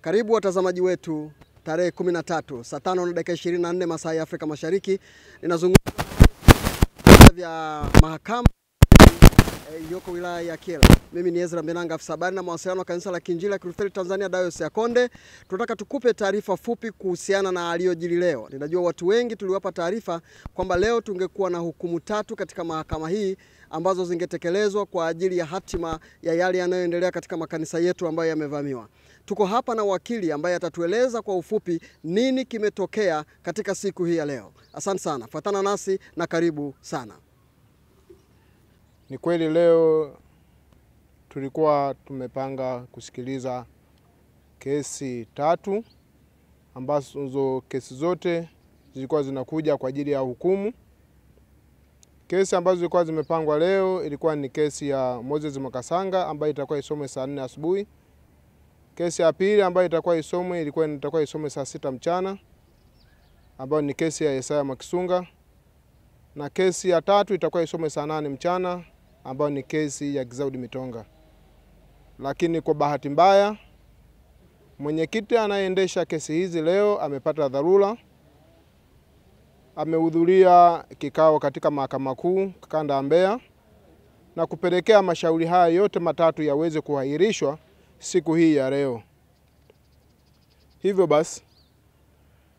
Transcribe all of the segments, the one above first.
Karibu watazamaji wetu tarehe 13 saa 5:24 masaa ya Afrika Mashariki. Ninazungumza vya mahakama iliyoko wilaya ya Kyela. Mimi ni Ezra Mbenanga, afisa habari na mawasiliano wa Kanisa la Kiinjili la Kilutheri Tanzania Dayosisi ya Konde. Tunataka tukupe taarifa fupi kuhusiana na aliyojiri leo. Ninajua watu wengi tuliwapa taarifa kwamba leo tungekuwa na hukumu 3 katika mahakama hii ambazo zingetekelezwa kwa ajili ya hatima ya yale yanayoendelea katika makanisa yetu ambayo yamevamiwa. Tuko hapa na wakili ambaye atatueleza kwa ufupi nini kimetokea katika siku hii ya leo. Asante sana. Fuatana nasi na karibu sana. Ni kweli leo tulikuwa tumepanga kusikiliza kesi 3 ambazo kesi zote zilikuwa zinakuja kwa ajili ya hukumu. Kesi ambazo zilikuwa zimepangwa leo ilikuwa ni kesi ya Moses Mwakasanga ambayo itakuwa isomwe saa 4 asubuhi. Kesi ya pili ambayo itakuwa isomwe saa 6 mchana ambayo ni kesi ya Yesaya Mwakisunga, na kesi ya 3 itakuwa isomwe saa 8 mchana ambayo ni kesi ya Exaudi Mitonga. Lakini kwa bahati mbaya mwenyekiti anayeendesha kesi hizi leo amepata dharura. Amehudhuria kikao katika Mahakama Kuu Kanda ya Mbeya na kupelekea mashauri haya yote matatu yaweze kuahirishwa siku hii ya leo. Hivyo basi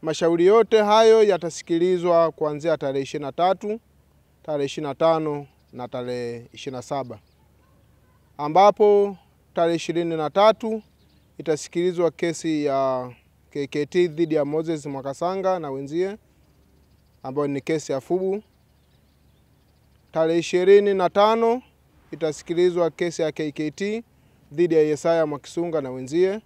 mashauri yote hayo yatasikilizwa kuanzia tarehe 23, tarehe 25 na tarehe 27. Ambapo tarehe 23 itasikilizwa kesi ya KKT dhidi ya Moses Mwakasanga na wenzie ambayo ni kesi ya fubu. Tarehe 25 itasikilizwa kesi ya KKT dhidi ya Yesaya Mwakisunga na wenzie,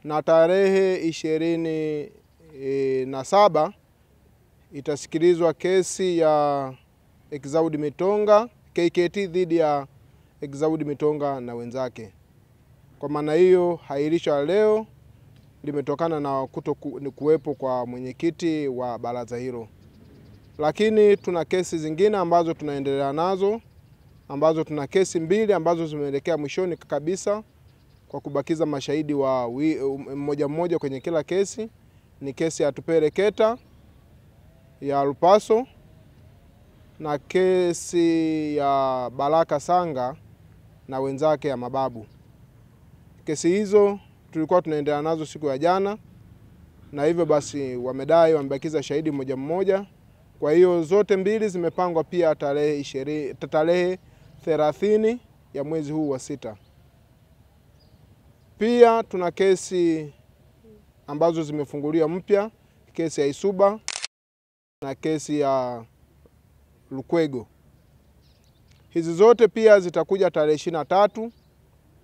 na tarehe 27 itasikilizwa kesi ya Exaudi Mitonga, KKT dhidi ya Exaudi Mitonga na wenzake. Kwa maana hiyo hairisho leo limetokana na kuwepo kwa mwenyekiti wa baraza hilo. Lakini tuna kesi zingine ambazo tunaendelea nazo, ambazo tuna kesi 2 ambazo zimeelekea mwishoni kabisa kwa kubakiza mashahidi wa mmoja kwenye kila kesi. Ni kesi ya Tupele Keta ya Lupaso na kesi ya Baraka Sanga na wenzake ya Mababu. Kesi hizo tulikuwa tunaendelea nazo siku ya jana, na hivyo basi wamebakiza shahidi mmoja. Kwa hiyo zote 2 zimepangwa pia tarehe 30 ya mwezi huu wa 6. Pia tuna kesi ambazo zimefunguliwa mpya, kesi ya Isuba na kesi ya Lukwego. Hizi zote pia zitakuja tarehe 23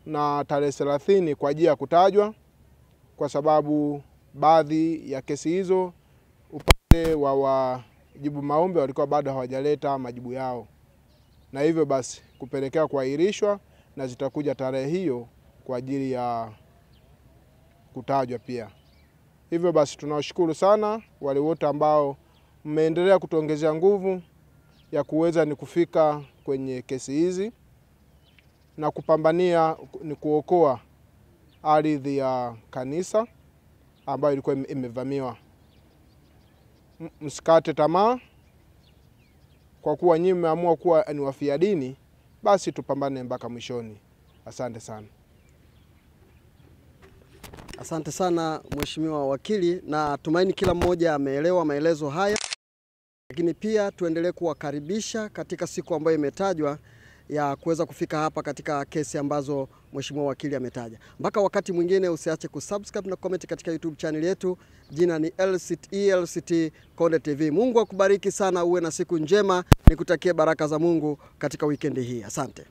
na tarehe 30 kwa ajili ya kutajwa, kwa sababu baadhi ya kesi hizo upande wa wajibu maombi walikuwa bado hawajaleta majibu yao, na hivyo basi kupelekea kuahirishwa, na zitakuja tarehe hiyo kwa ajili ya kutajwa pia. Hivyo basi tunawashukuru sana wale wote ambao mmeendelea kutuongezea nguvu ya kuweza ni kufika kwenye kesi hizi na kupambania ni kuokoa ardhi ya kanisa ambayo ilikuwa imevamiwa. Msikate tamaa, kwa kuwa nyinyi mmeamua kuwa ni wafia dini, basi tupambane mpaka mwishoni. Asante sana. Asante sana mheshimiwa wakili, na tumaini kila mmoja ameelewa maelezo haya. Lakini pia tuendelee kuwakaribisha katika siku ambayo imetajwa ya kuweza kufika hapa katika kesi ambazo mheshimiwa wakili ametaja. Mpaka wakati mwingine, usiache kusubscribe na comment katika YouTube channel yetu. Jina ni LCT Konde TV. Mungu akubariki sana, uwe na siku njema. Nikutakie baraka za Mungu katika weekend hii. Asante.